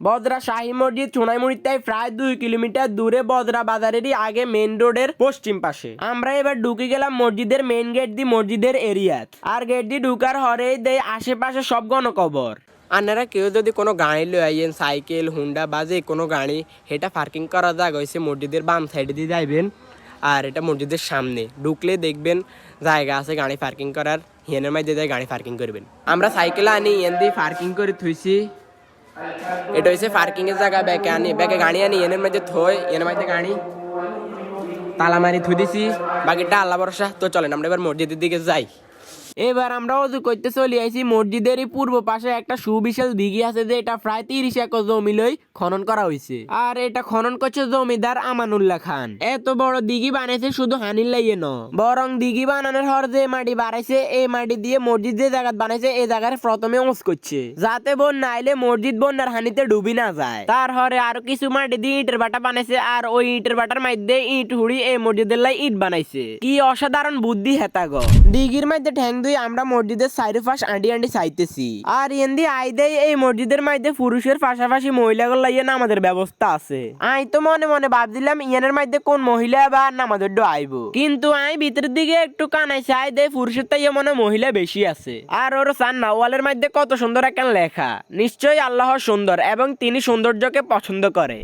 বদরা শাহী মসজিদ সোনাইমুড়ির তাই প্রায় 2 কিলোমিটার দূরে বদরা বাজারেরই আগে মেন রোডের পশ্চিম পাশে। আমরা এবার ঢুকে গেলাম মসজিদের মেন গেট দি মসজিদের এরিয়াত। আর গেট দি ঢুকার হরেই দেয় আশেপাশে সব গণকবর। আপনারা কেউ যদি কোনো গাড়ি লই আইয়েন, সাইকেল হুন্ডা বা যে কোনো গাড়ি, এটা পার্কিং করা জায়গা হয়েছে মসজিদের বাম সাইডে দিয়ে যাইবেন। আর এটা মসজিদের সামনে ঢুকলে দেখবেন জায়গা আছে গাড়ি পার্কিং করার, হিয়ানের মাঝে যায় গাড়ি পার্কিং করবেন। আমরা সাইকেল আনি এন দিয়ে পার্কিং করে থুইছি। এটা হচ্ছে পার্কিং এর জায়গা। ব্যাকে গাড়ি আনি এনের মধ্যে থই, এনের মধ্যে গাড়ি তালা মারি থুই দিছি। বাকিটা আল্লাহ ভরসা। তো চলেন আমরা এবার মসজিদের দিকে যাই। এবার আমরা অজু করতে চলে আইছি। মসজিদেরই পূর্ব পাশে একটা সুবিশাল দিঘি আছে, যে এটা প্রায় 30 একর জমি লই খনন করা হয়েছে। আর এটা খনন করছে জমিদার আমানুল্লাহ খান। এত বড় দিঘি বানাইছে শুধু হানির লাইয়ে ন, বরং দিঘি বানানোর হর যে মাটি বাড়াইছে, এই মাটি দিয়ে মসজিদ যে জায়গা বানাইছে এই জায়গায় প্রথমে ওস করছে, যাতে বন্যা আইলে মসজিদ বন্যার হানিতে ডুবি না যায়। তার হরে আরো কিছু মাটি দিয়ে ইটের বাটা বানাইছে, আর ওই ইটের বাটার মধ্যে ইট হুড়ি এই মসজিদের লাই ইট বানাইছে। কি অসাধারণ বুদ্ধি হেতা গো। দিঘির মধ্যে ঠ্যাং দুই আমরা মসজিদের চারিপাশ আন্ডি আন্ডি চাইতেছি। আর এন্দি আইদেই এই মসজিদের মধ্যে পুরুষের পাশাপাশি মহিলাগুলো লাইয়ে নামাজের ব্যবস্থা আছে। আই তো মনে মনে ভাবছিলাম ইয়ানের মধ্যে কোন মহিলা বা নামাজের ডো আইবো, কিন্তু আই ভিতরের দিকে একটু কানাইছে, আই দেই পুরুষের তাই মনে মহিলা বেশি আছে। আর ওর সান্না ওয়ালের মধ্যে কত সুন্দর একটা লেখা। নিশ্চয়ই আল্লাহ সুন্দর এবং তিনি সৌন্দর্যকে পছন্দ করে।